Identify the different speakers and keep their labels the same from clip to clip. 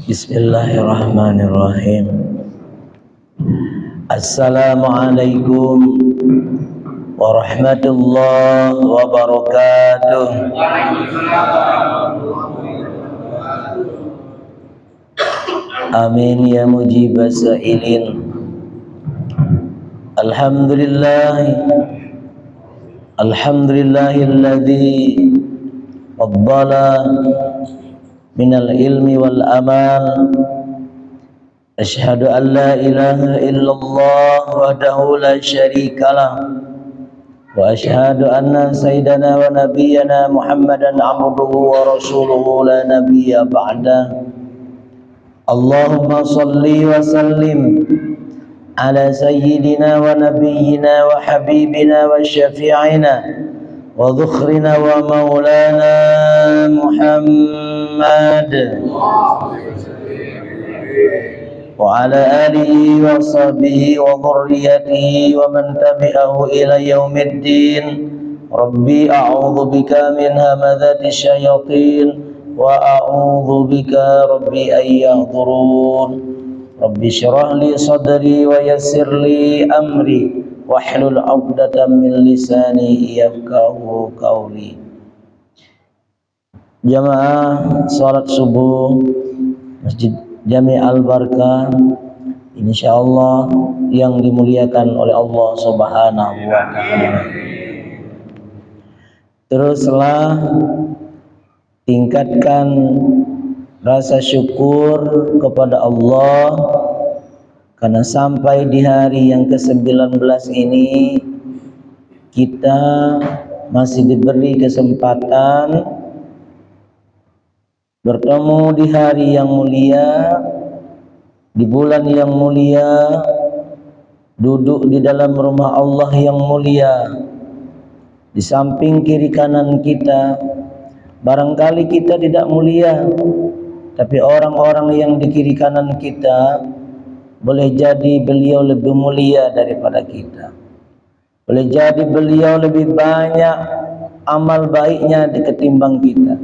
Speaker 1: Bismillahirrahmanirrahim. Assalamualaikum warahmatullahi wabarakatuh. Amin ya mujibas sa'ilin. Alhamdulillahilladzi faddala minal ilmi wal amal. Asyhadu an la ilaha illallah wahdahu la syarikalah wa asyhadu anna sayyidana wa nabiyyana Muhammadan abduhu wa rasuluhu la nabiyya ba'dah. Allahumma salli wa sallim ala sayyidina wa nabiyyina wa habibina wa syafi'ina wa dhukhrina wa maulana Muhammad wa ala alihi wa sahbihi wa dhurriyyatihi wa man tabi'ahu ila yaumiddin. Rabbi a'udzu bika min hamadzati syayatin wa a'udzu bika rabbi ay yahdurun. Rabbi syrah li sadri wa yassir li amri wahlul 'uqdatam min lisani yafqahu qawli. Jamaah salat subuh Masjid Jami' Al-Barkah, insyaallah yang dimuliakan oleh Allah Subhanahu wa taala. Teruslah tingkatkan rasa syukur kepada Allah karena sampai di hari yang ke-19 ini kita masih diberi kesempatan bertemu di hari yang mulia, di bulan yang mulia, duduk di dalam rumah Allah yang mulia. Di samping kiri kanan kita, barangkali kita tidak mulia, tapi orang-orang yang di kiri kanan kita boleh jadi beliau lebih mulia daripada kita. Boleh jadi beliau lebih banyak amal baiknya ketimbang kita.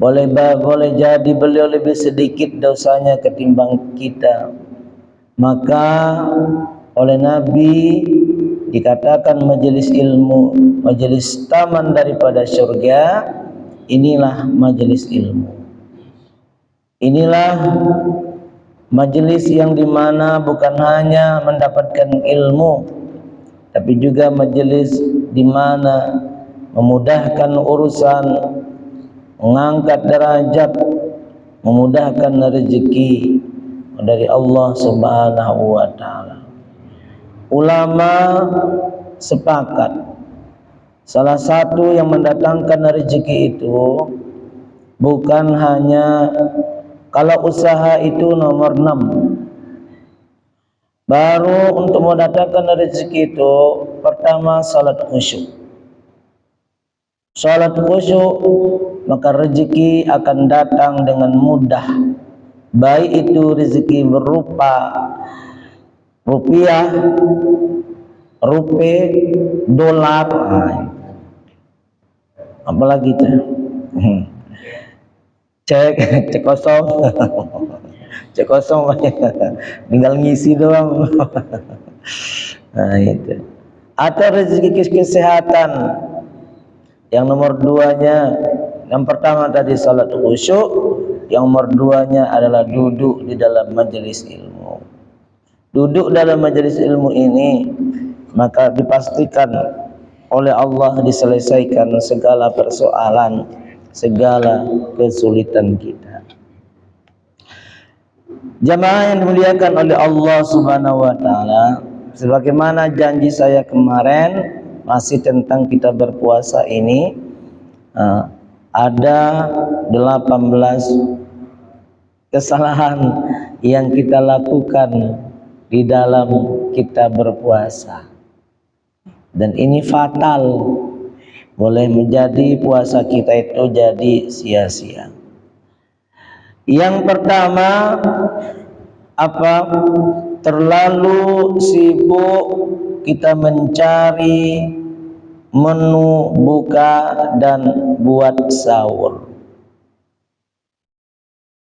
Speaker 1: Boleh jadi beliau lebih sedikit dosanya ketimbang kita. Maka oleh Nabi dikatakan majelis ilmu, majelis taman daripada surga. Inilah majelis ilmu. Inilah majelis yang dimana bukan hanya mendapatkan ilmu, tapi juga majelis dimana memudahkan urusan, mengangkat derajat, memudahkan rezeki dari Allah Subhanahu wa taala. Ulama sepakat salah satu yang mendatangkan rezeki itu bukan hanya kalau usaha itu nomor 6. Baru untuk mendatangkan rezeki itu pertama salat khusyuk. Salat khusyuk, maka rezeki akan datang dengan mudah. Baik itu rezeki berupa rupiah, rupiah, dolar, apalagi itu cek kosong, cek kosong, tinggal ngisi doang. Nah itu. Atau rezeki kesehatan. Yang nomor 2-nya, yang pertama tadi salat khusyuk, yang nomor 2-nya adalah duduk di dalam majelis ilmu. Duduk dalam majelis ilmu ini, maka dipastikan oleh Allah diselesaikan segala persoalan, segala kesulitan kita. Jamaah yang dimuliakan oleh Allah Subhanahu wa taala, sebagaimana janji saya kemarin masih tentang kita berpuasa ini, ada 18 kesalahan yang kita lakukan di dalam kita berpuasa, dan ini fatal, boleh menjadi puasa kita itu jadi sia-sia. Yang pertama apa? Terlalu sibuk kita mencari menu buka dan buat sahur.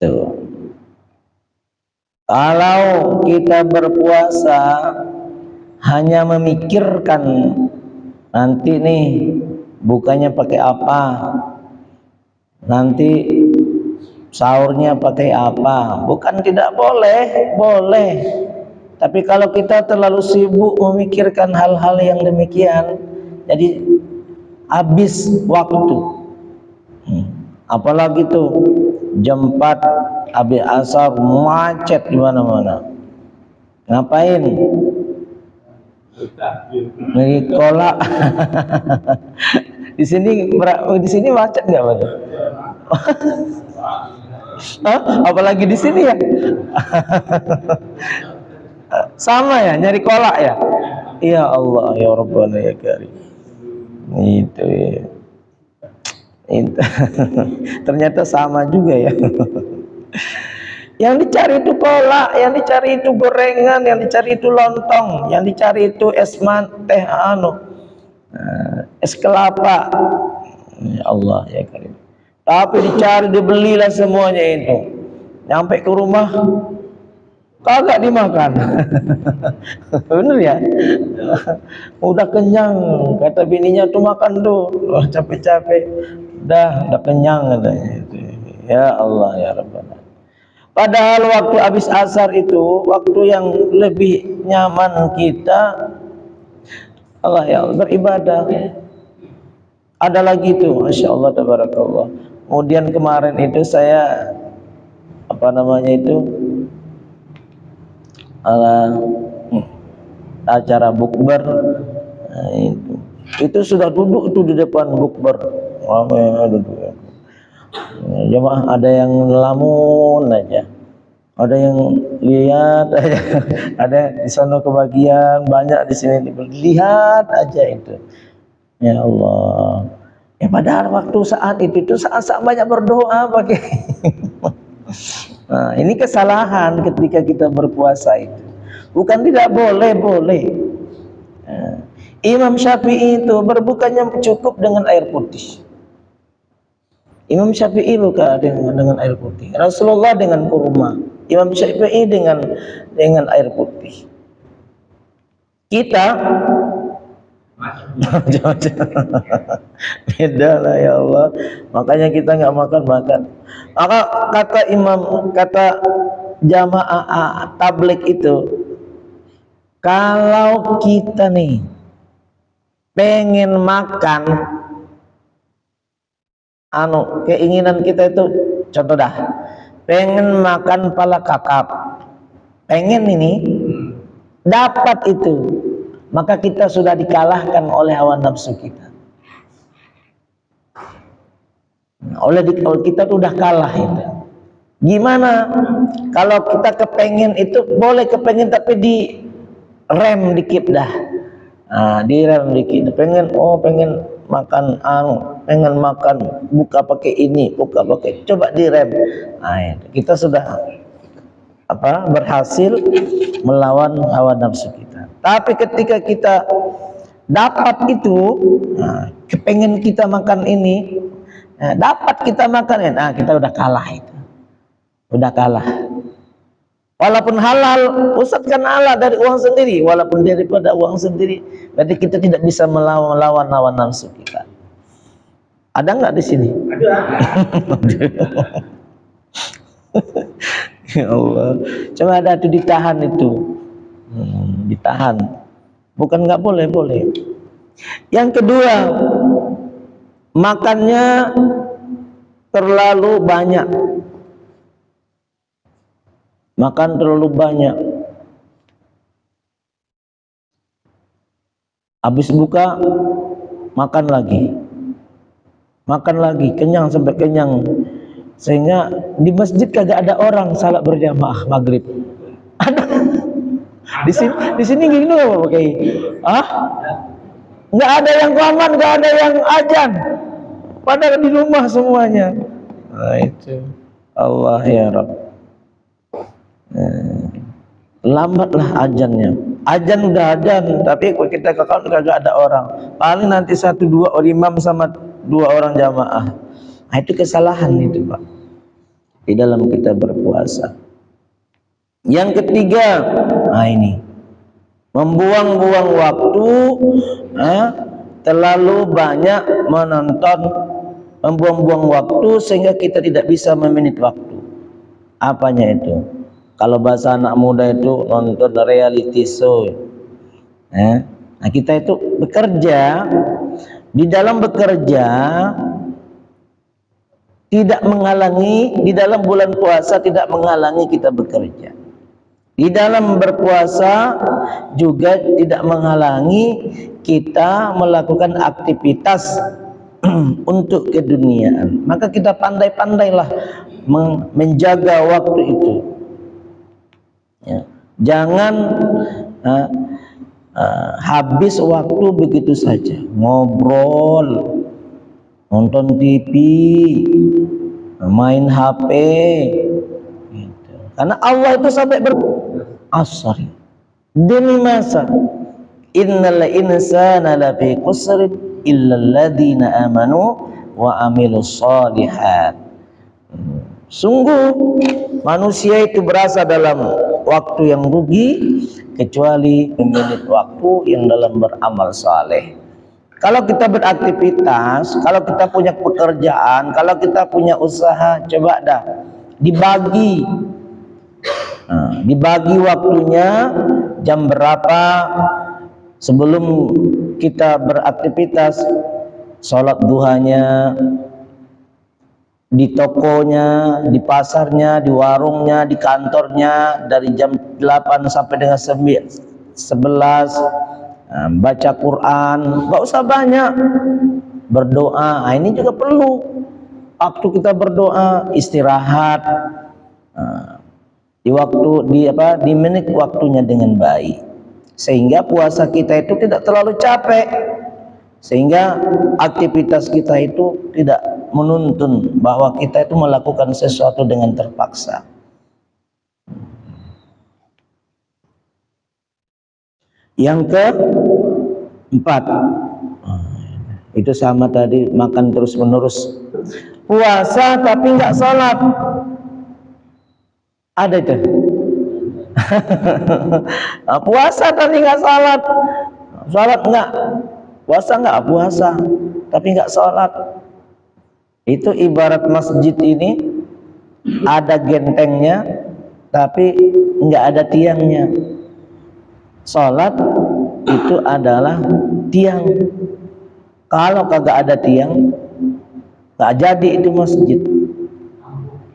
Speaker 1: Tuh. Kalau kita berpuasa hanya memikirkan nanti nih bukanya pakai apa, nanti sahurnya pakai apa, bukan tidak boleh, boleh. Tapi kalau kita terlalu sibuk memikirkan hal-hal yang demikian, jadi habis waktu. Apalagi tuh jam 4 habis asar macet di mana-mana. Ngapain? Beli kolak. Di sini macet nggak, Pak? Apalagi di sini ya. Sama ya, nyari kolak ya. Ya Allah, ya Rabbana ya Karim. Itu ya. Itu. Ternyata sama juga ya. Yang dicari itu kolak, yang dicari itu gorengan, yang dicari itu lontong, yang dicari itu es teh es kelapa. Ya Allah ya Karim. Tapi dicari, dibelilah semuanya itu. Nyampe ke rumah kagak dimakan. Bener ya? Udah kenyang, kata bininya tuh makan tuh. Wah, capek-capek. Udah kenyang katanya. Ya Allah ya Rabbana. Padahal waktu habis asar itu waktu yang lebih nyaman kita Allah ya Allah, beribadah. Ada lagi tuh, Masya Allah tabarakallah. Kemudian kemarin itu saya acara bukber, itu sudah duduk tuh di depan bukber, ramai duduk ya. Jemaah ada yang ngelamun aja, ada yang lihat aja, ada di sana kebagian, banyak di sini lihat aja itu. Ya Allah. Ya padahal waktu saat itu saat banyak berdoa pakai. Nah, ini kesalahan ketika kita berpuasa itu. Bukan tidak boleh, boleh. Nah, Imam Syafi'i itu berbukanya cukup dengan air putih. Imam Syafi'i buka dengan air putih. Rasulullah dengan kurma. Imam Syafi'i dengan air putih. Kita beda lah ya Allah. Makanya kita nggak makan. Maka kata jamaah tabligh itu, kalau kita nih pengen makan, keinginan kita itu, contoh dah, pengen makan pala kakap, pengen ini, dapat itu, maka kita sudah dikalahkan oleh hawa nafsu kita. Kita tuh udah kalah itu. Gimana kalau kita kepengen itu, boleh kepengen tapi di rem dikit dah. Nah, di rem dikit. Pengen makan pengen makan, buka pakai ini, buka pakai, coba di rem. Nah, kita sudah berhasil melawan hawa nafsu kita. Tapi ketika kita dapat itu, kepengen kita makan ini, dapat kita makan, nah kita udah kalah itu. Udah kalah. Walaupun halal, Ustaz kan halal dari uang sendiri, walaupun daripada uang sendiri, berarti kita tidak bisa melawan hawa nafsu kita. Ada nggak di sini? Ada. Ya Allah, coba ada tuh ditahan itu, ditahan. Bukan nggak boleh, boleh. Yang kedua, makannya terlalu banyak. Makan terlalu banyak. Habis buka, makan lagi. Makan lagi, kenyang sampai kenyang. Sehingga di masjid kagak ada orang salat berjamaah maghrib. Ada. Di sini gini loh, Pak Kiai. Nggak ada yang qaman, nggak ada yang azan. Padahal di rumah semuanya. Nah itu. Allah ya Rabb. Lambatlah azannya. Azan udah azan, tapi kita ke kawan kagak ada orang. Paling nanti 1-2 imam sama 2 orang jamaah. Nah, itu kesalahan itu, Pak. Di dalam kita berpuasa. Yang ketiga, ini membuang-buang waktu, terlalu banyak menonton, membuang-buang waktu sehingga kita tidak bisa memanage waktu. Apanya itu? Kalau bahasa anak muda itu nonton reality show. Nah, kita itu bekerja, di dalam bekerja tidak menghalangi, di dalam bulan puasa tidak menghalangi kita bekerja. Di dalam berpuasa juga tidak menghalangi kita melakukan aktivitas untuk keduniaan. Maka kita pandai-pandailah menjaga waktu itu. Ya. Jangan habis waktu begitu saja, ngobrol, nonton TV, main HP. Gitu. Karena Allah itu sampai asri demi masa, innal insana lafi khusrin illal ladzina amanu wa amilus shalihat. Sungguh manusia itu berasa dalam waktu yang rugi kecuali memilih waktu yang dalam beramal saleh. Kalau kita beraktivitas, kalau kita punya pekerjaan, kalau kita punya usaha, coba dah dibagi. Dibagi waktunya, jam berapa sebelum kita beraktivitas, sholat duhanya di tokonya, di pasarnya, di warungnya, di kantornya, dari jam 8 sampai dengan 11, baca Quran, gak usah banyak, berdoa. Ini juga perlu waktu kita berdoa, istirahat, di menit waktunya dengan baik, sehingga puasa kita itu tidak terlalu capek, sehingga aktivitas kita itu tidak menuntun bahwa kita itu melakukan sesuatu dengan terpaksa. Yang keempat, itu sama tadi, makan terus menerus, puasa tapi nggak sholat. Ada itu. Puasa tapi nggak sholat, sholat nggak, puasa nggak, puasa tapi nggak sholat. Itu ibarat masjid ini ada gentengnya tapi nggak ada tiangnya. Sholat itu adalah tiang. Kalau kagak ada tiang, nggak jadi itu masjid,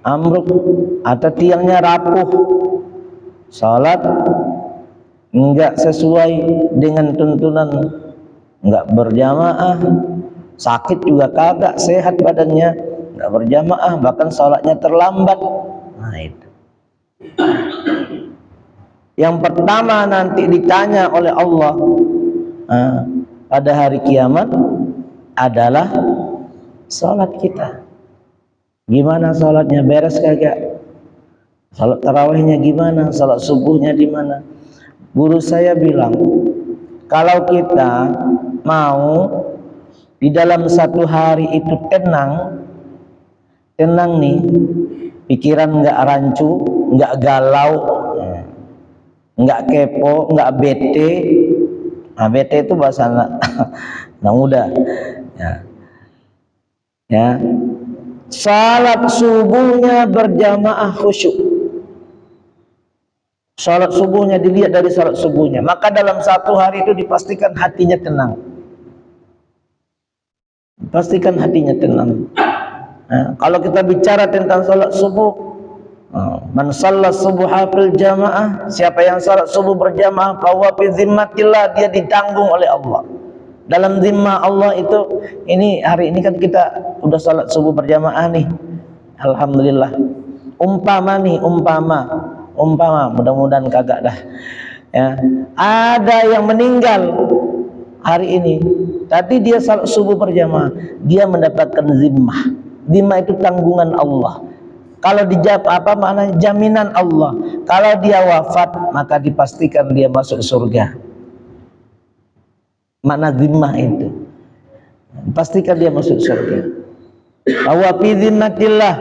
Speaker 1: ambruk atau tiangnya rapuh. Sholat enggak sesuai dengan tuntunan, enggak berjamaah, sakit juga kagak, sehat badannya, enggak berjamaah, bahkan sholatnya terlambat. Nah itu. Yang pertama nanti ditanya oleh Allah pada hari kiamat adalah sholat kita. Gimana sholatnya, beres kagak? Salat tarawihnya gimana? Salat subuhnya di mana? Guru saya bilang, kalau kita mau di dalam satu hari itu tenang nih, pikiran nggak rancu, nggak galau, nggak kepo, nggak bete. Nah, bete itu bahasa anak muda. Ya. Salat subuhnya berjamaah khusyuk. Salat subuhnya dilihat dari salat subuhnya, maka dalam satu hari itu dipastikan hatinya tenang. Pastikan hatinya tenang. Nah, kalau kita bicara tentang salat subuh, man shalla subuha fil jamaah, siapa yang salat subuh berjamaah, fahuwa fi zimmatillah, dia ditanggung oleh Allah. Dalam zimmah Allah itu, ini hari ini kan kita udah salat subuh berjamaah nih, alhamdulillah. Umpama, mudah-mudahan kagak dah. Ya, ada yang meninggal hari ini, tadi dia salat subuh berjamaah, dia mendapatkan zimmah. Zimmah itu tanggungan Allah. Kalau dijawab apa maknanya? Jaminan Allah. Kalau dia wafat, maka dipastikan dia masuk surga. Makna zimmah itu, pastikan dia masuk surga. Bahwa fi zimmatillah,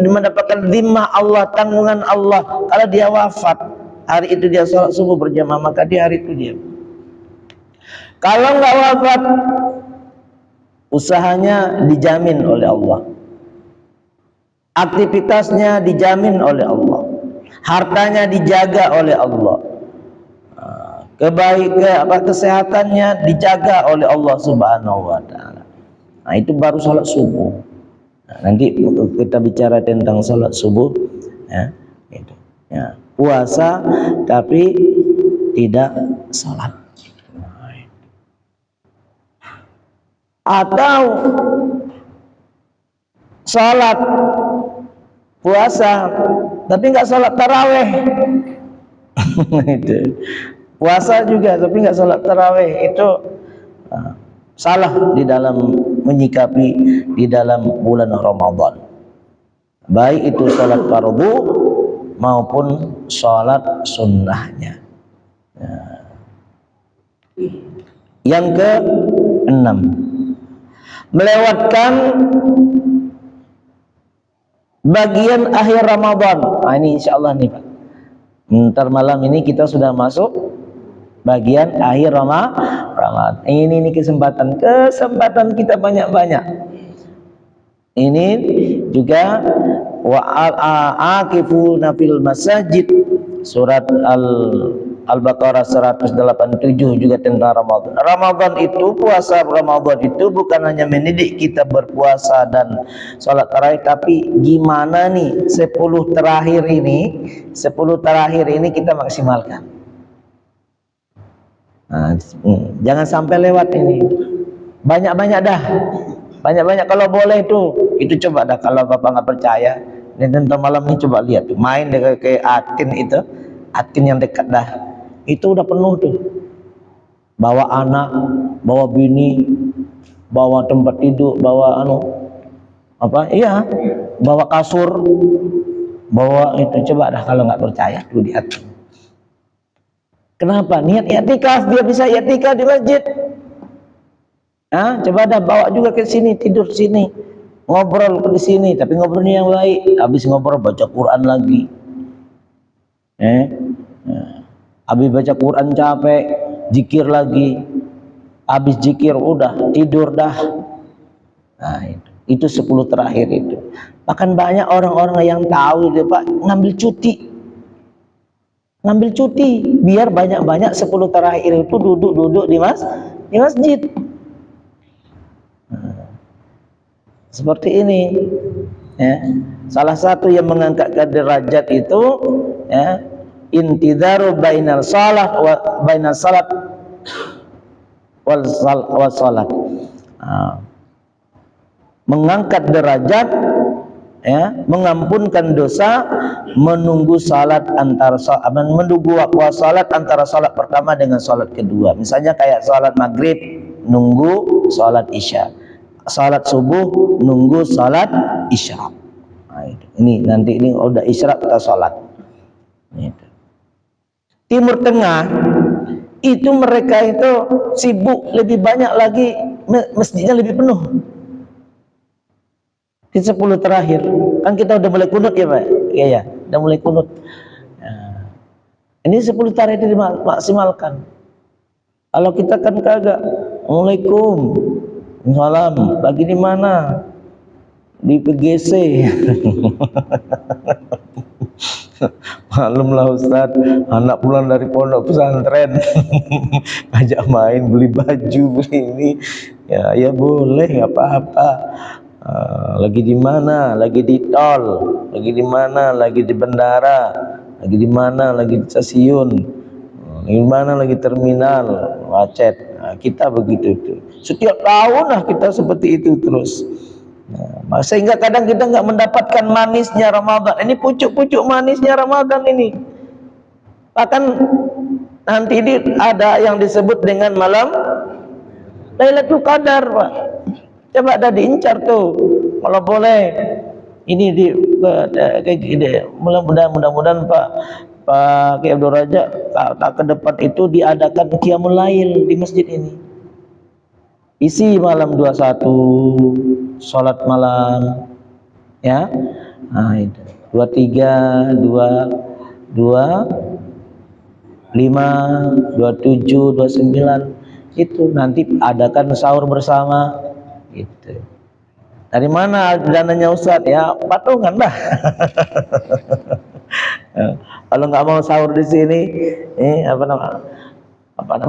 Speaker 1: mendapatkan zimmah Allah, tanggungan Allah. Kalau dia wafat, hari itu dia sholat subuh berjamaah, maka di hari itu dia. Kalau nggak wafat, usahanya dijamin oleh Allah, aktivitasnya dijamin oleh Allah, hartanya dijaga oleh Allah, kesehatannya dijaga oleh Allah Subhanahu wa Ta'ala. Nah, itu baru sholat subuh. Nah, nanti kita bicara tentang sholat subuh, ya, itu. Ya, puasa tapi tidak sholat. Atau sholat puasa tapi nggak sholat taraweh. Itu. Puasa juga tapi nggak sholat taraweh, itu salah di dalam menyikapi di dalam bulan Ramadan, baik itu sholat fardu maupun sholat sunnahnya. Yang ke-6, melewatkan bagian akhir Ramadan. Nah, ini insya Allah nih Pak, ntar malam ini kita sudah masuk bagian akhir Ramadan. Ini kesempatan kita banyak-banyak. Ini juga wa'akifuna fil masajid, surat Al-Baqarah 187 juga tentang Ramadan. Ramadan itu, puasa Ramadan itu bukan hanya mendidik kita berpuasa dan sholat tarawih, tapi gimana nih 10 terakhir ini kita maksimalkan. Nah, jangan sampai lewat ini. Banyak-banyak dah. Banyak-banyak kalau boleh itu coba dah, kalau Bapak nggak percaya. Dan malam ini coba lihat tuh, main ke Atin itu, Atin yang dekat dah. Itu udah penuh tuh. Bawa anak, bawa bini, bawa tempat tidur, bawa bawa kasur, bawa itu. Coba dah kalau nggak percaya tuh lihat. Kenapa? Niat i'tikaf, dia bisa i'tikaf di masjid. Coba dah bawa juga ke sini, tidur sini, ngobrol di sini, tapi ngobrolnya yang baik. Habis ngobrol baca Quran lagi. Habis baca Quran capek, zikir lagi. Habis zikir udah tidur dah. Nah, itu 10 terakhir itu. Bahkan banyak orang-orang yang tahu dia Pak ngambil cuti biar banyak-banyak 10 terakhir itu duduk di masjid. Seperti ini ya. Salah satu yang mengangkat derajat itu ya, intidaru bainal salat wal salat. Mengangkat derajat ya, mengampunkan dosa, menunggu salat menunggu waktu salat antara salat pertama dengan salat kedua. Misalnya kayak salat maghrib nunggu salat isya, salat subuh nunggu salat isya. Nah, ini nanti ini udah isya kita salat. Timur Tengah itu mereka itu sibuk, lebih banyak lagi, masjidnya lebih penuh. Di 10 terakhir kan kita udah mulai kunut ya Pak, ya udah mulai kunut. Ini 10 terakhir itu dimaksimalkan. Kalau kita kan kagak, Assalamualaikum, salam, lagi di mana? Di PGC. Malum lah Ustaz, anak pulang dari pondok pesantren, ajak main, beli baju, beli ini, ya boleh, nggak apa-apa. Lagi di mana? Lagi di tol, lagi di mana? Lagi di bandara, lagi di mana? Lagi di stasiun, di mana? Lagi terminal, macet. Nah, kita begitu tuh. Setiap tahun lah kita seperti itu terus. Nah, sehingga kadang kita nggak mendapatkan manisnya Ramadan. Ini pucuk-pucuk manisnya Ramadan ini. Bahkan nanti ini ada yang disebut dengan malam Lailatul Qadar, Pak. Coba ada diincar tuh, kalau boleh. Ini mudah-mudahan Pak Kiai Abdul Raja ke depan itu diadakan Qiyamul Lail di masjid ini. Isi malam 21, salat malam, ya. Nah, itu 23, 25, 27, 29 itu nanti adakan sahur bersama gitu. Dari mana dananya Ustaz? Ya patungan lah. Kalau nggak mau sahur di sini,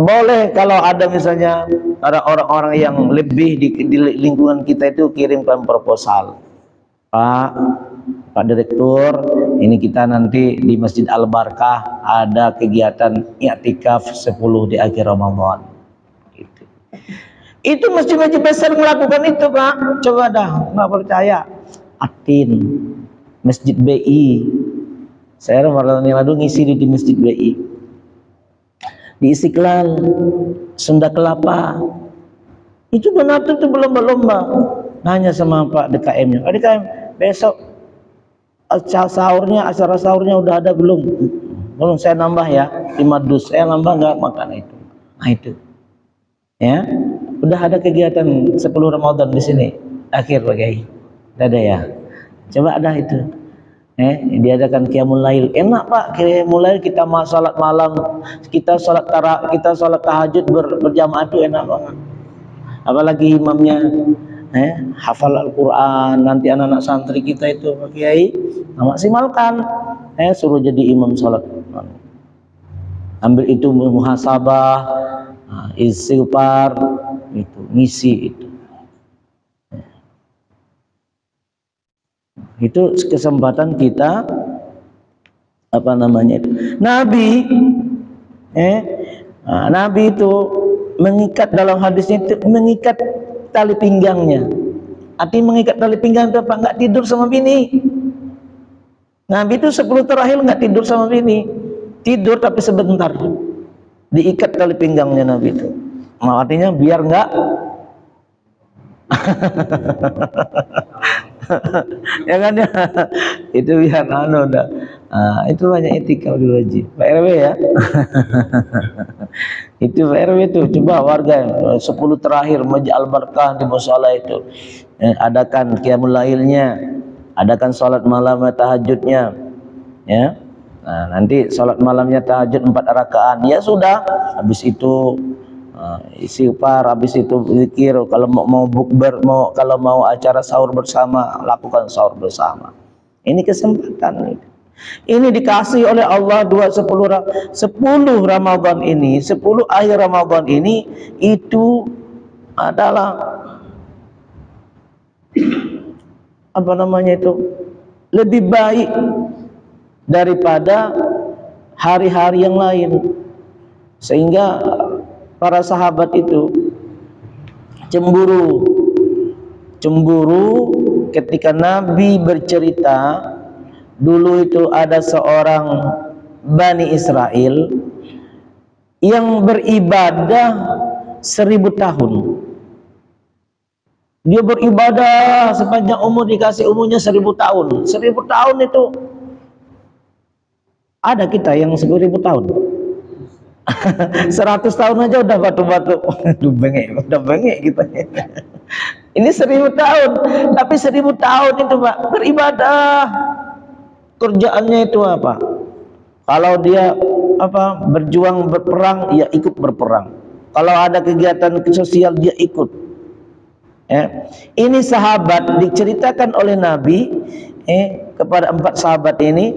Speaker 1: boleh kalau ada misalnya orang-orang yang lebih di lingkungan kita itu kirimkan proposal. Pak Direktur, ini kita nanti di Masjid Al-Barkah ada kegiatan i'tikaf 10 di akhir Ramadan. Gitu. Itu masjid-masjid besar melakukan itu, Pak. Coba dah, nggak percaya. Atin, Masjid BI. Saya Ramadan yang lalu ngisi di Masjid BI. Di Istiqlal, Sunda Kelapa. Itu donatur itu berlomba-lomba. Nanya sama Pak DKM-nya. Pak DKM, besok acara sahurnya udah ada belum? Belum, saya nambah ya 5 dus. Saya nambah nggak makan itu. Nah itu. Ya. Udah ada kegiatan 10 Ramadan di sini. Akhir Pak Kiai. Udah ada ya. Coba ada itu. Diadakan qiyamul lail. Enak Pak, qiyamul lail kita salat malam, kita salat tahajud berjamaah itu enak banget. Apalagi imamnya hafal Al-Quran, nanti anak-anak santri kita itu Pak Kiai maksimalkan, suruh jadi imam salat. Ambil itu muhasabah, istighfar, itu ngisi itu. Itu kesempatan kita Nabi Nabi itu mengikat, dalam hadisnya itu mengikat tali pinggangnya. Arti mengikat tali pinggang itu apa? Nggak tidur sama bini. Nabi itu 10 terakhir nggak tidur sama bini. Tidur tapi sebentar. Diikat tali pinggangnya Nabi itu. Nah, artinya biar nggak ya kan ya. Itu biar itu banyak etika dulu wajib. Pak RW ya. Itu Pak RW itu coba warga 10 terakhir Masjid Al-Barkah di mushola itu adakan qiyamul lailnya, adakan salat malam tahajudnya, ya. Nah, nanti salat malamnya tahajud 4 rakaat. Ya sudah, habis itu istighfar, habis itu zikir. Kalau mau bukber, kalau mau acara sahur bersama, lakukan sahur bersama. Ini kesempatan ini. Ini dikasih oleh Allah 10 Ramadan ini, 10 akhir Ramadan ini itu adalah lebih baik daripada hari-hari yang lain. Sehingga para sahabat itu cemburu ketika Nabi bercerita dulu itu ada seorang Bani Israel yang beribadah 1000 tahun. Dia beribadah sepanjang umur, dikasih umurnya 1000 tahun. 1000 tahun itu ada kita yang 1000 tahun. 100 tahun aja udah batu-batu. Udah bengek kita. Ini 1000 tahun, tapi 1000 tahun itu Pak beribadah. Kerjaannya itu apa? Kalau dia berjuang berperang, ya ikut berperang. Kalau ada kegiatan sosial dia ikut. Ini sahabat diceritakan oleh Nabi kepada 4 sahabat ini.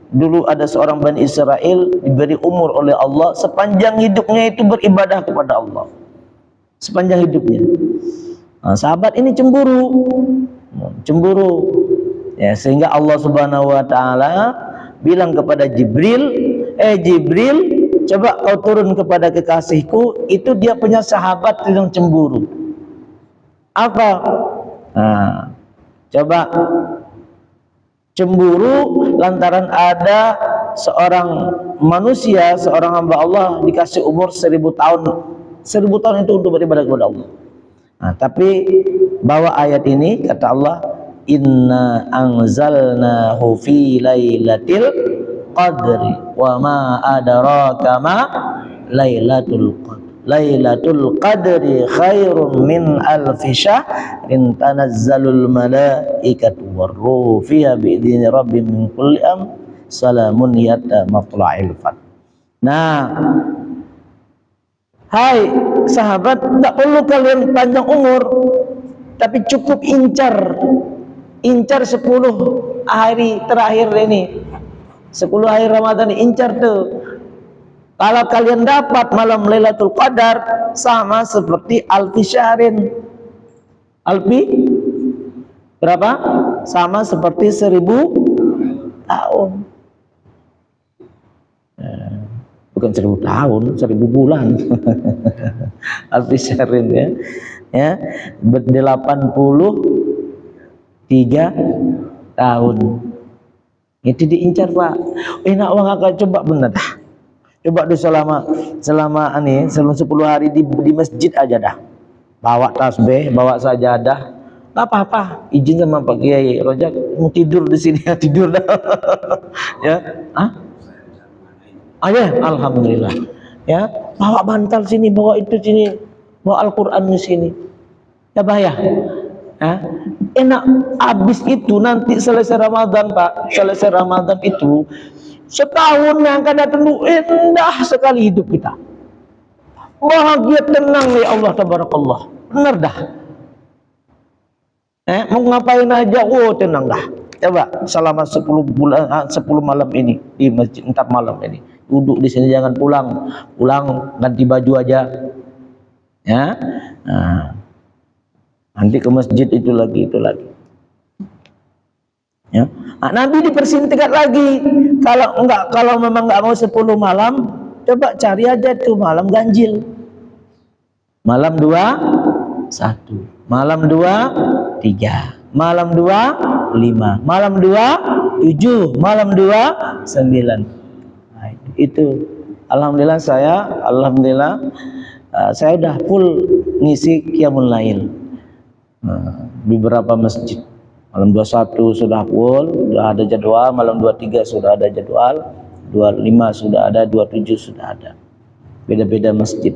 Speaker 1: Dulu ada seorang Bani Israel diberi umur oleh Allah, sepanjang hidupnya itu beribadah kepada Allah. Sepanjang hidupnya. Nah, sahabat ini cemburu. Ya, sehingga Allah Subhanahu wa taala bilang kepada Jibril, Jibril, coba kau turun kepada kekasihku, itu dia punya sahabat yang cemburu. Apa? Nah, coba cemburu lantaran ada seorang manusia, seorang hamba Allah dikasih umur 1000 tahun. 1000 tahun itu untuk beribadah kepada Allah. Nah, tapi bawa ayat ini, kata Allah, inna anzalnahu fi lailatul qadri wa ma adraka ma lailatul qadr. Lailatul Qadri khairum min alfi syahrin tanazzalul malaikatu warruhu fiha bi'idzni rabbihim min kulli salamun hiya matla'il fajr. Nah, hai sahabat, tak perlu kalian panjang umur, tapi cukup incar 10 hari terakhir ini, 10 hari Ramadan, incar tuh. Kalau kalian dapat malam Lailatul Qadar, sama seperti alfi syahrin. Alfi berapa? Sama seperti 1000 tahun. Bukan 1000 tahun, 1000 bulan. Alfi syahrin ya. Ya, 83 tahun. Itu diincar, Pak. Enak banget, coba bener dah. Coba deh selama 10 hari di masjid aja dah. Bawa tasbih, bawa sajadah. Enggak apa-apa. Izin sama Pak Kiai Rojak, mau tidur di sini ya, tidur dah. Ya. Ya, alhamdulillah. Ya, bawa bantal sini, bawa itu sini, bawa Al-Qur'an di sini. Ya, bayar. Enak. Habis itu nanti selesai Ramadan, Pak. Selesai Ramadan itu setahun yang akan datang, indah sekali hidup kita. Bahagia, tenang ya Allah tabarakallah. Benar dah. Mau ngapain aja, tenang dah. Coba selama 10 malam ini di masjid, 4 malam ini. Duduk di sini, jangan pulang ganti baju aja. Ya. Nah, nanti ke masjid itu lagi. Ya. Nabi dipersingkat lagi. Kalau memang nggak mau 10 malam, coba cari aja tuh malam ganjil. Malam 21, malam 23, malam 25, malam 27, malam 29. Nah, itu alhamdulillah saya udah full ngisi qiyamul lail. Di beberapa masjid. Malam 21 sudah full, sudah ada jadwal, malam 23 sudah ada jadwal, 25 sudah ada, 27 sudah ada. Beda-beda masjid.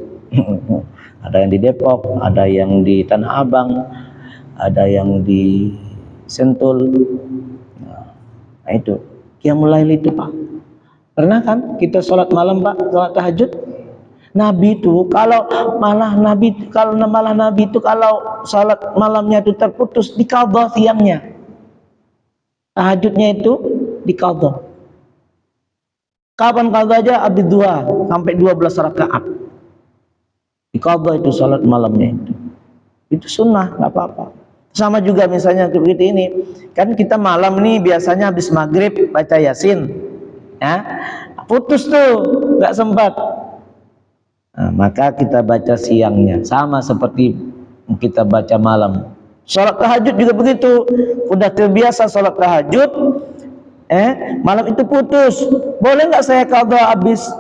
Speaker 1: Ada yang di Depok, ada yang di Tanah Abang, ada yang di Sentul. Nah itu, qiyamul lail itu, Pak. Pernah kan kita sholat malam, Pak, sholat tahajud? Nabi itu kalau Nabi itu kalau salat malamnya itu terputus, diqadha siangnya. Tahajudnya itu diqadha. Kapan qadha aja? Abid duha sampai 12 rakaat. Diqadha itu salat malamnya itu. Itu sunnah, enggak apa-apa. Sama juga misalnya seperti ini. Kan kita malam nih biasanya habis maghrib baca Yasin. Ya. Putus tuh, enggak sempat. Nah, maka kita baca siangnya, sama seperti kita baca malam. Sholat tahajud juga begitu. Udah terbiasa sholat tahajud, malam itu putus. Boleh nggak saya qadha habis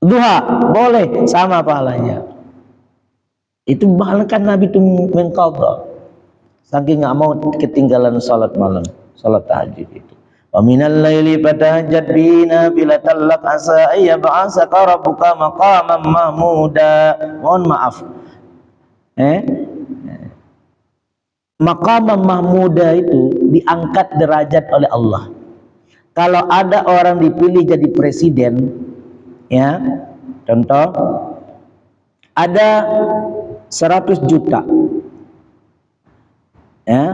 Speaker 1: duha? Boleh, sama pahalanya. Itu bahkan Nabi itu mengqadha, saking nggak mau ketinggalan sholat malam, sholat tahajud itu. Wa minal laili fatahajjat bihi nafilatan lak asa ay yab'asaka rabbuka maqaman mahmuda. Mohon maaf. Maqaman mahmuda itu diangkat derajat oleh Allah. Kalau ada orang dipilih jadi presiden, ya, contoh ada 100 juta. Ya,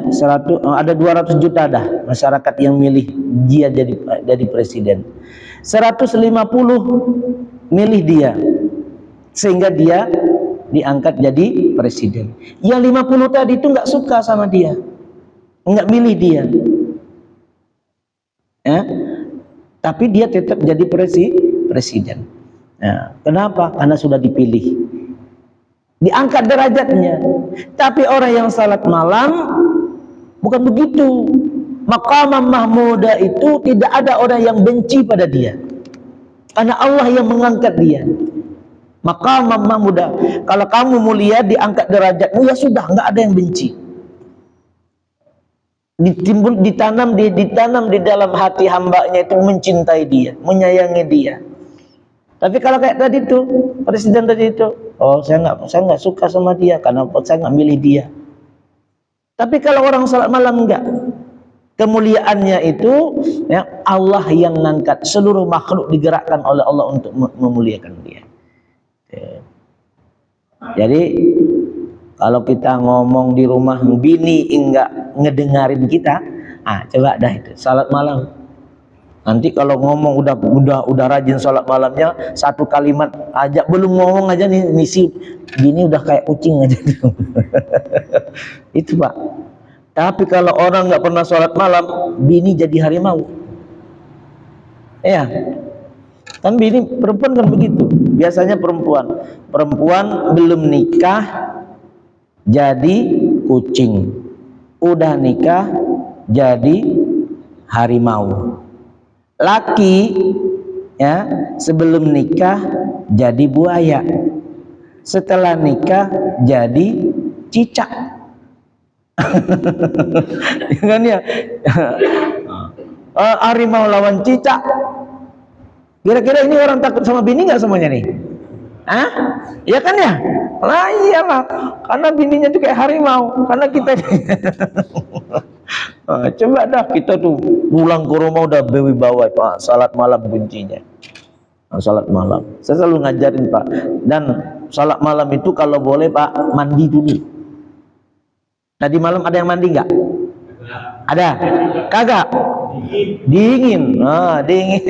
Speaker 1: ada 200 juta dah masyarakat yang milih dia jadi presiden. 150 milih dia sehingga dia diangkat jadi presiden. Yang 50 tadi itu nggak suka sama dia, nggak milih dia, tapi dia tetap jadi presiden. Nah, kenapa? Karena sudah dipilih, diangkat derajatnya. Tapi orang yang salat malam bukan begitu. Maqamam mahmuda itu tidak ada orang yang benci pada dia, karena Allah yang mengangkat dia. Maqamam mahmuda, kalau kamu mulia diangkat derajatmu, ya sudah, nggak ada yang benci. Ditanam di dalam hati hambanya itu mencintai dia, menyayangi dia. Tapi kalau kayak tadi tuh, presiden tadi itu, oh saya nggak suka sama dia karena saya nggak milih dia. Tapi kalau orang salat malam enggak, kemuliaannya itu ya Allah yang ngangkat, seluruh makhluk digerakkan oleh Allah untuk memuliakan dia. Jadi kalau kita ngomong di rumah bini enggak ngedengarin kita, coba dah itu salat malam. Nanti kalau ngomong udah rajin sholat malamnya, satu kalimat aja belum ngomong aja nih misi gini udah kayak kucing aja. Itu Pak. Tapi kalau orang nggak pernah sholat malam, bini jadi harimau. Ya, kan bini perempuan kan begitu. Biasanya perempuan belum nikah jadi kucing, udah nikah jadi harimau. Laki ya sebelum nikah jadi buaya, setelah nikah jadi cicak. Kan ya? Harimau lawan cicak. Kira-kira ini orang takut sama bini nggak semuanya nih? Ya kan ya? Lah iyalah, karena bininya tuh kayak harimau, karena kita coba dah kita tuh pulang ke rumah udah berwibawa Pak, salat malam kuncinya. Salat malam. Saya selalu ngajarin Pak, dan salat malam itu kalau boleh Pak mandi dulu. Tadi malam ada yang mandi nggak? Ada? Kagak? Dingin. Dingin.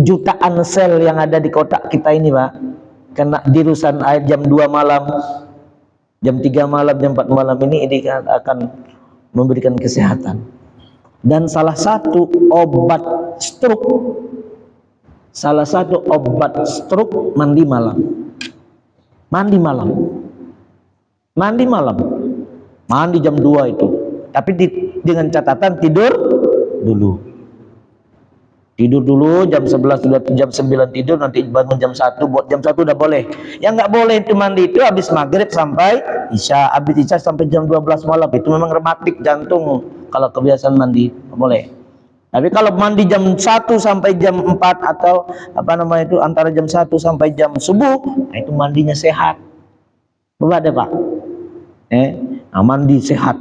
Speaker 1: Jutaan sel yang ada di kotak kita ini Pak, kena dirusan air jam 2 malam, jam 3 malam, jam 4 malam ini akan memberikan kesehatan. Dan salah satu obat stroke mandi malam. Mandi jam 2 itu. Tapi dengan catatan tidur dulu jam 11 jam 9 tidur, nanti bangun jam 1, buat jam 1 udah boleh. Yang nggak boleh itu mandi itu habis maghrib sampai isya, habis isya sampai jam 12 malam, itu memang rematik jantung kalau kebiasaan mandi, nggak boleh. Tapi kalau mandi jam 1 sampai jam 4 atau itu antara jam 1 sampai jam subuh, itu mandinya sehat. Coba deh Pak. Mandi sehat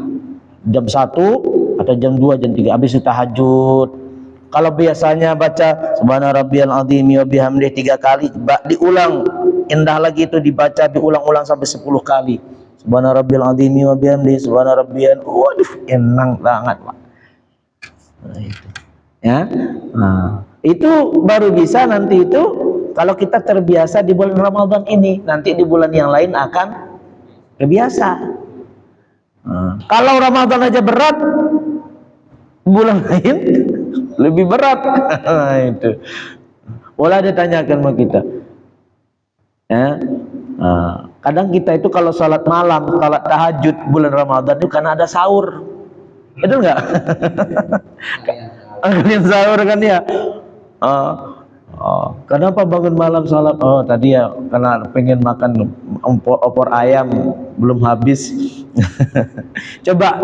Speaker 1: jam 1 atau jam 2, jam 3 habis tahajud. Kalau biasanya baca subhana rabbiyal azim wa bihamdihi 3 kali, diulang, indah lagi itu dibaca, diulang-ulang sampai 10 kali. Subhana rabbiyal azim wa bihamdihi subhana rabbiyal, waduh enak banget Pak. Itu. Ya. Itu baru bisa nanti itu kalau kita terbiasa di bulan Ramadan ini, nanti di bulan yang lain akan terbiasa. Kalau Ramadan aja berat, bulan lain lebih berat. Itu boleh ditanyakan sama kita ya. Kadang kita itu kalau sholat malam, kalau tahajud bulan Ramadan itu karena ada sahur, betul nggak? Kalian sahur kan ya. Kenapa bangun malam sholat? Tadi ya karena pengen makan opor ayam belum habis. Coba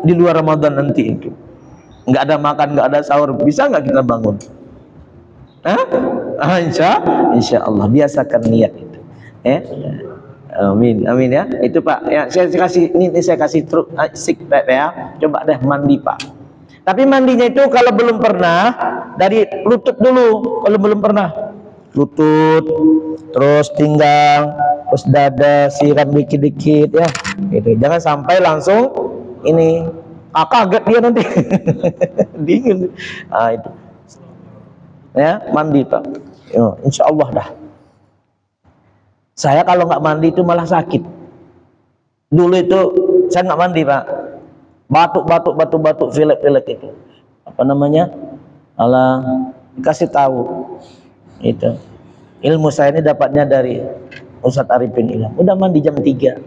Speaker 1: di luar Ramadan nanti itu nggak ada makan, nggak ada sahur, bisa nggak kita bangun? Insya Allah biasakan niat itu. Amin ya. Itu Pak. Ya, saya kasih truk sikpep ya. Coba deh mandi Pak. Tapi mandinya itu kalau belum pernah dari lutut dulu. Kalau belum pernah lutut, terus pinggang, terus dada, siram dikit-dikit ya. Gitu. Jangan sampai langsung ini. Kaget dia nanti. Dingin. Itu ya, mandi Pak. Insya Allah dah. Saya kalau nggak mandi itu malah sakit. Dulu itu saya nggak mandi Pak, batuk, pilek itu dikasih tahu itu ilmu saya ini dapatnya dari Ustadz Arifin Ilham. Udah mandi jam 3,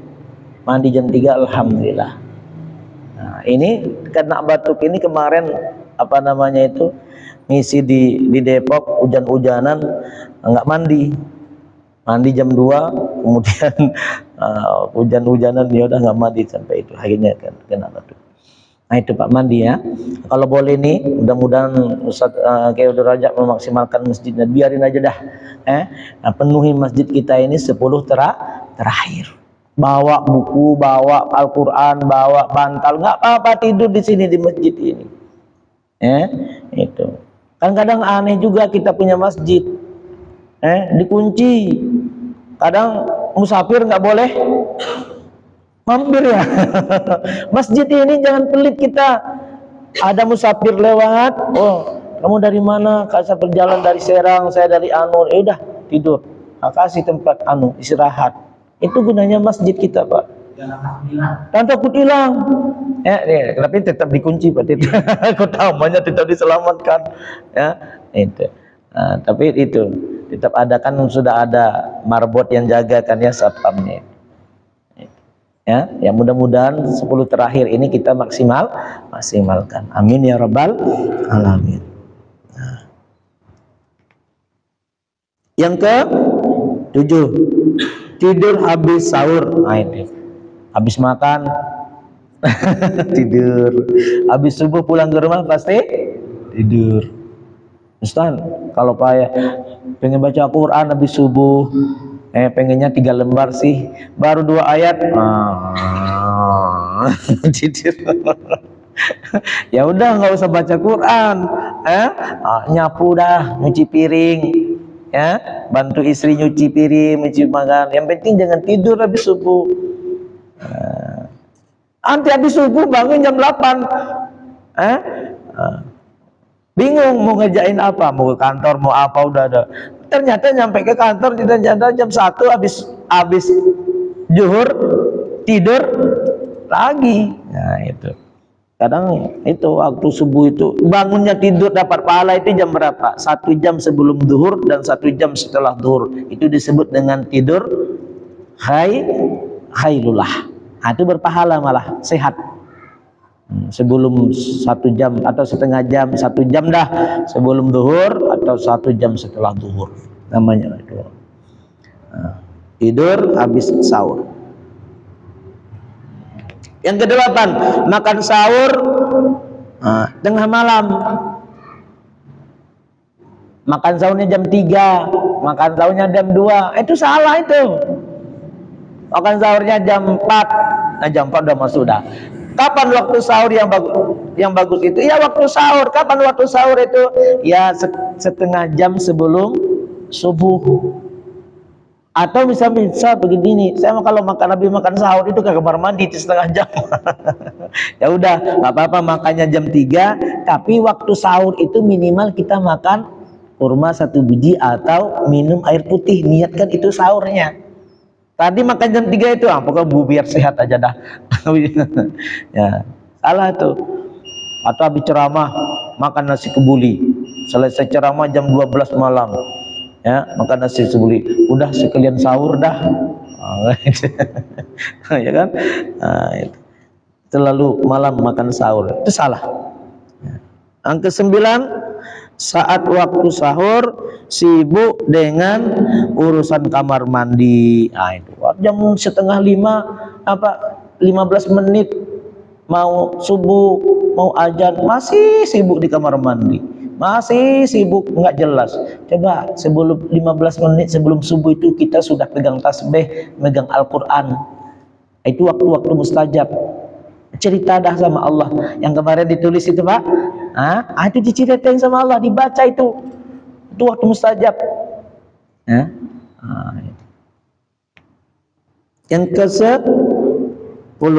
Speaker 1: alhamdulillah. Nah, ini kena batuk ini kemarin ngisi di Depok, hujan-hujanan nggak mandi jam 2, kemudian hujan-hujanan dia udah nggak mandi sampai itu akhirnya kena batuk. Nah itu Pak mandi ya. Kalau boleh nih, mudah-mudahan Ustaz Kiai Abdul Razak memaksimalkan masjidnya. Biarin aja dah. Nah, penuhi masjid kita ini 10 terakhir. Bawa buku, bawa Al-Quran, bawa bantal, nggak apa-apa tidur di sini di masjid ini. Itu. Kan kadang aneh juga kita punya masjid, dikunci. Kadang musafir nggak boleh mampir ya. Masjid ini jangan pelit kita. Ada musafir lewat, oh kamu dari mana? Saya berjalan dari Serang, saya dari Anu. Udah tidur. Kasih tempat istirahat. Itu gunanya masjid kita Pak. Dan takut hilang. Tapi tetap dikunci Pak. Utamanya tetap diselamatkan. Ya, itu. Tapi itu tetap ada kan sudah ada marbot yang jaga kan ya satpamnya. Ya, mudah-mudahan 10 terakhir ini kita maksimalkan. Amin ya rabbal alamin. Nah. Yang ke-7, tidur habis sahur. Nah, itu. Habis makan tidur. Habis subuh pulang ke rumah pasti tidur. Ustaz, kalau pengen baca Quran habis subuh, pengennya 3 lembar sih, baru 2 ayat, tidur. Ya udah nggak usah baca Quran, nyapu dah, nyuci piring, ya, bantu istri nyuci piring, nyuci makan. Yang penting jangan tidur habis subuh. Nanti habis subuh bangun jam 8, bingung mau ngerjain apa, mau ke kantor, mau apa, udah ada. Ternyata nyampe ke kantor ternyata jam 1 habis zuhur tidur lagi. Nah itu. Kadang itu waktu subuh itu bangunnya tidur dapat pahala itu jam berapa? 1 jam sebelum zuhur dan 1 jam setelah zuhur. Itu disebut dengan tidur khailulah. Nah, itu berpahala malah sehat. Sebelum 1 jam atau setengah jam, 1 jam dah sebelum zuhur atau 1 jam setelah zuhur, namanya itu. Tidur habis sahur. Yang ke-8, makan sahur tengah malam. Makan sahurnya jam 3, makan sahurnya jam 2. Itu salah itu. Makan sahurnya jam 4. Nah, jam 4 udah masuk dah. Kapan waktu sahur yang bagus itu? Ya waktu sahur. Kapan waktu sahur itu? Ya setengah jam sebelum subuh. Atau bisa begini, saya kalau habis makan sahur itu ke kamar mandi setengah jam. Ya udah, nggak apa-apa makannya jam 3, tapi waktu sahur itu minimal kita makan kurma 1 biji atau minum air putih, niatkan itu sahurnya. Tadi makan jam 3 itu, pokoknya biar sehat aja dah. Ya, salah itu. Atau habis ceramah makan nasi kebuli. Selesai ceramah jam 12 malam. Ya, makan nasi kebuli. Udah sekalian sahur dah. Ya kan? Itu. Terlalu malam makan sahur. Itu salah. Yang ke-9, saat waktu sahur sibuk dengan urusan kamar mandi. Itu jam setengah 15 menit mau subuh, mau azan, masih sibuk di kamar mandi, masih sibuk nggak jelas. Coba sebelum 15 menit sebelum subuh itu kita sudah pegang tasbih, megang Al-Quran. Itu waktu-waktu mustajab. Cerita dah sama Allah yang kemarin ditulis itu Pak. Itu diceritain sama Allah, dibaca itu waktu mustajab. Yang ke-10,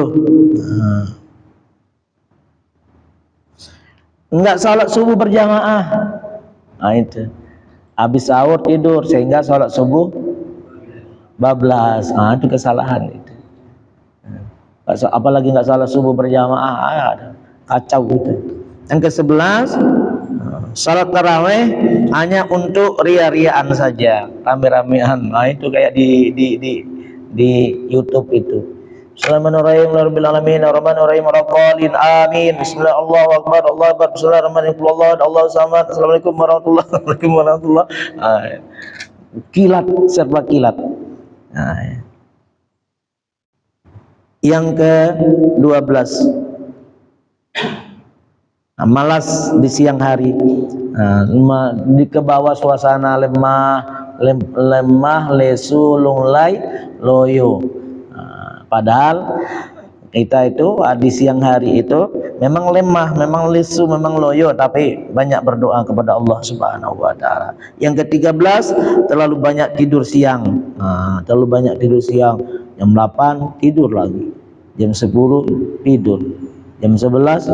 Speaker 1: enggak salat subuh berjamaah. Itu habis sahur tidur sehingga salat subuh bablas. Itu kesalahan itu. Apalagi nggak salat subuh berjamaah, kacau gitu. Yang ke-11, salat tarawih hanya untuk ria-riaan saja, rame-ramean. Itu kayak di YouTube itu. Bismillahirrahmanirrahim, rabbil alamin, arrahmanirrahim, arrahmanirrahim, amin. Bismillah, Allahu akbar, Allahu akbar, bismillahirrahmanirrahim, Allahu samad, assalamualaikum warahmatullahi. Kilat, serba kilat. Yang ke-12, Nah, malas di siang hari, di ke bawah suasana lemah, lesu, lunglai, loyo. Padahal kita itu di siang hari itu memang lemah, memang lesu, memang loyo, tapi banyak berdoa kepada Allah Subhanahu wa taala. Yang ke-13, terlalu banyak tidur siang. Terlalu banyak tidur siang. Jam 8 tidur lagi. Jam 10 tidur. Jam 11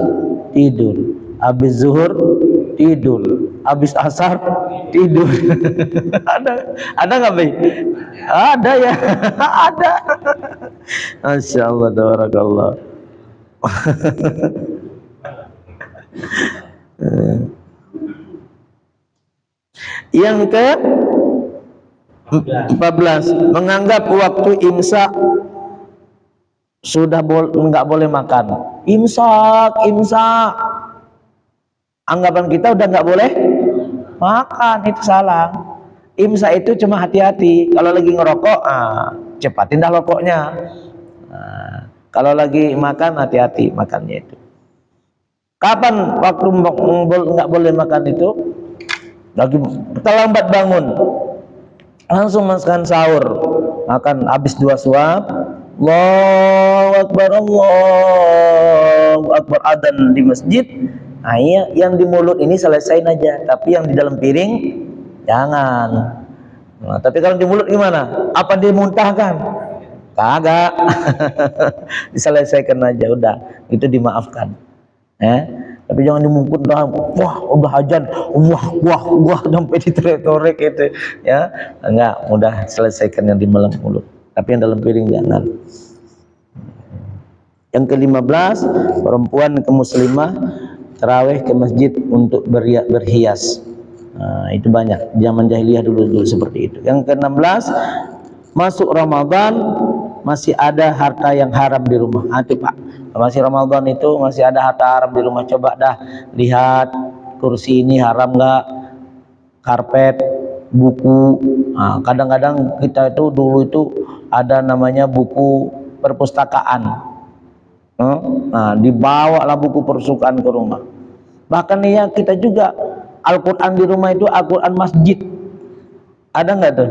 Speaker 1: tidur. Habis zuhur tidur. Habis asar tidur. Ada nggak, Bay? Ada ya. Ada. Masya Allah, tabarakallah. Yang ke 14, menganggap waktu imsak sudah nggak boleh makan. Imsak. Anggapan kita udah nggak boleh makan, itu salah. Imsak itu cuma hati-hati. Kalau lagi ngerokok, cepatin dah rokoknya. Kalau lagi makan, hati-hati makannya itu. Kapan waktu nggak boleh makan itu? Lagi terlambat bangun, langsung makan sahur, makan habis 2 suap, Allahu Akbar, adzan di masjid. Iya, yang di mulut ini selesaiin aja, tapi yang di dalam piring jangan. Tapi kalau di mulut gimana? Apa dimuntahkan? Kagak. Diselesaikan aja, udah, itu dimaafkan. Tapi jangan dimungkut dah, wah udah ajan, wah sampai ditorek-torek itu, ya. Enggak, mudah selesaikan yang di dalam mulut, tapi yang dalam piring jangan. Yang ke-15, perempuan ke muslimah tarawih ke masjid untuk berhias. Itu banyak zaman jahiliyah dulu seperti itu. Yang ke-16, masuk Ramadan masih ada harta yang haram di rumah. Itu Pak, masih Ramadan itu masih ada harta haram di rumah. Coba dah lihat, kursi ini haram nggak, karpet, buku. Kadang-kadang kita itu dulu itu ada namanya buku perpustakaan. Dibawalah buku perpustakaan ke rumah. Bahkan ya kita juga Al-Quran di rumah itu Al-Quran masjid. Ada nggak tuh?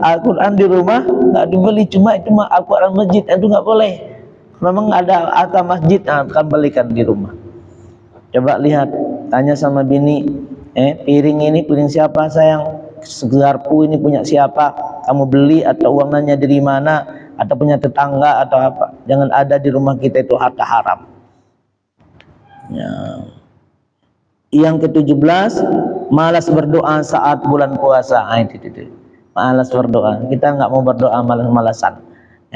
Speaker 1: Al-Quran di rumah nggak dibeli, cuma Al-Quran masjid itu nggak boleh. Memang ada atau masjid, akan belikan di rumah. Coba lihat, tanya sama bini, piring ini piring siapa sayang? Segarpu ini punya siapa? Kamu beli atau uangnya dari mana? Atau punya tetangga atau apa? Jangan ada di rumah kita itu harta haram. Ya. Yang ke-17, malas berdoa saat bulan puasa. Itu. Malas berdoa. Kita nggak mau berdoa, malas-malasan.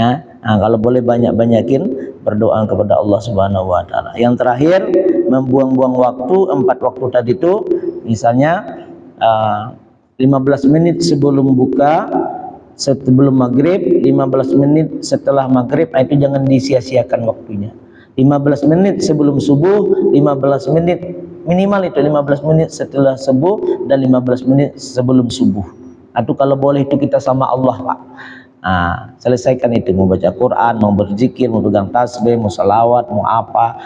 Speaker 1: Ya. Kalau boleh banyak-banyakin berdoa kepada Allah Subhanahu wa taala. Yang terakhir, membuang-buang waktu, 4 waktu tadi itu, misalnya 15 menit sebelum buka, sebelum maghrib, 15 menit setelah maghrib, itu jangan disia-siakan waktunya. 15 menit sebelum subuh, 15 menit minimal itu 15 menit setelah subuh, dan 15 menit sebelum subuh. Itu kalau boleh itu kita sama Allah, Pak. Selesaikan itu, mau baca Quran, mau berzikir, mau pegang tasbih, mau salawat, mau apa,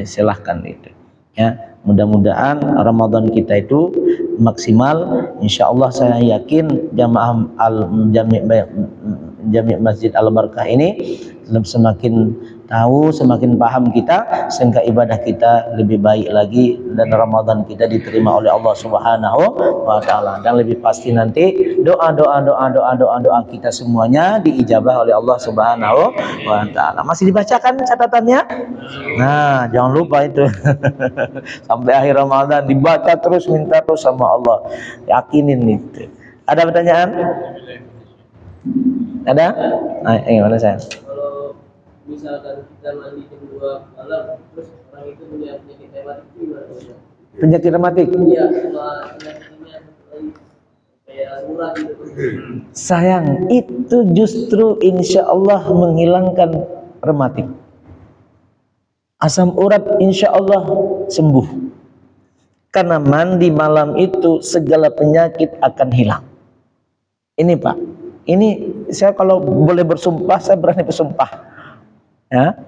Speaker 1: silahkan itu. Ya, mudah-mudahan Ramadan kita itu maksimal. Insya Allah saya yakin jamaah Jami' Masjid Al-Barakah ini semakin tahu, semakin paham kita, sehingga ibadah kita lebih baik lagi, dan Ramadan kita diterima oleh Allah Subhanahu wa taala. Dan lebih pasti nanti doa kita semuanya diijabah oleh Allah Subhanahu wa taala. Masih dibacakan catatannya? Nah, jangan lupa itu. Sampai akhir Ramadan dibaca terus, minta terus sama Allah. Yakinin itu. Ada pertanyaan? Ada? Mana saya?
Speaker 2: Misalkan kita mandi jam 2 malam, terus orang itu punya penyakit rematik, gimana?
Speaker 1: Penyakit rematik?
Speaker 2: Iya, penyakitnya kayak urat gitu.
Speaker 1: Sayang, itu justru insya Allah menghilangkan rematik. Asam urat insya Allah sembuh. Karena mandi malam itu segala penyakit akan hilang. Ini Pak, ini saya kalau boleh bersumpah, saya berani bersumpah. Ya,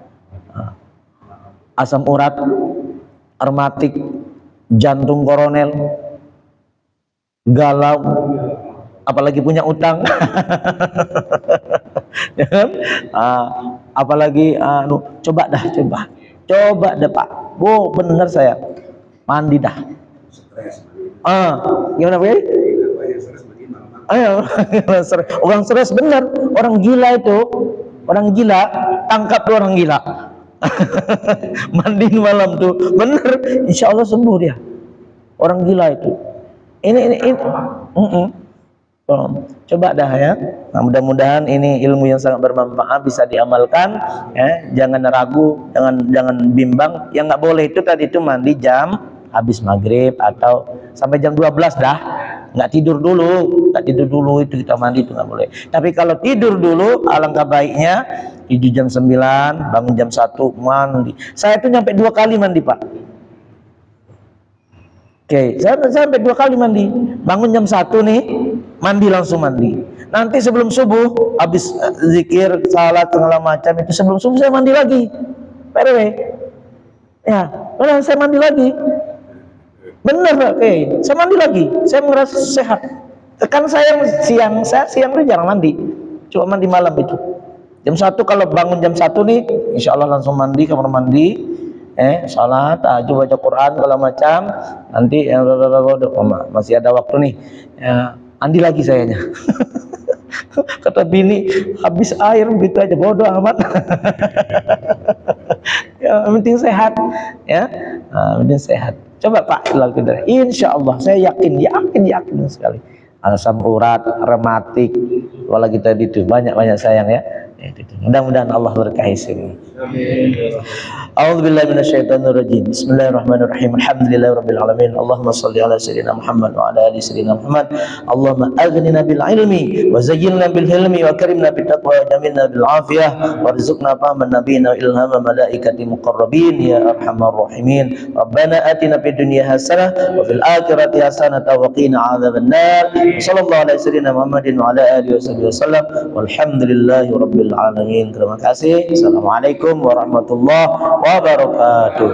Speaker 1: asam urat, rematik, jantung koroner, galau, apalagi punya utang. Ya kan? Apalagi coba dah Pak. Oh bener saya mandi dah. Gimana Pak? Orang stres bener, orang gila itu, orang gila tangkap tuh orang gila. Mandi malam tuh bener, insya Allah sembuh dia. Orang gila itu. Ini. Coba dah ya. Nah, mudah-mudahan ini ilmu yang sangat bermanfaat bisa diamalkan. Jangan ragu, jangan bimbang. Yang nggak boleh itu tadi itu mandi jam habis maghrib atau sampai jam 12 dah. Nggak tidur dulu itu kita mandi itu nggak boleh. Tapi kalau tidur dulu alangkah baiknya tidur jam 9, bangun jam 1 mandi. Saya tuh nyampe 2 kali mandi Pak. Oke, saya sampai 2 kali mandi. Bangun jam 1 nih, mandi langsung mandi. Nanti sebelum subuh habis zikir, salat segala macam itu sebelum subuh saya mandi lagi. PRW. Ya, benar saya mandi lagi. Benar, saya mandi lagi. Saya merasa sehat. Kan saya siang itu jarang mandi. Cuma mandi malam itu. Jam 1 kalau bangun jam 1 nih, insya Allah langsung mandi, kamar mandi. Salat, tahajud, baca Quran segala macam. Nanti masih ada waktu nih. Mandi lagi sayanya. Kata bini, habis air begitu aja, bodoh amat. Yang penting sehat, ya. Penting sehat. Coba Pak lakukan. Insya Allah, saya yakin sekali. Asam urat, rematik, kalau kita itu banyak sayang ya. Mudah-mudahan Allah berkahi sini. A'udzubillahi minasyaitonirrajim. Bismillahirrahmanirrahim. Alhamdulillahirabbil alamin. Allahumma shalli ala sayyidina Muhammad wa ala ali sayyidina Muhammad. Allahumma aghnina bil ilmi wa zayyinna bil hilmi wa karimna bit taqwa wa jamilna bil afiyah warzuqna fahman nabiyina wa ilhama malaikati muqarrabin ya arhamar rahimin. Rabbana atina fid dunya hasanah wa fil akhirati hasanah wa qina adzaban nar. Sallallahu alaihi sayyidina Muhammadin wa ala alihi wasallam. Walhamdulillahi rabbil alamin. Terima kasih. Assalamualaikum warahmatullahi wabarakatuh.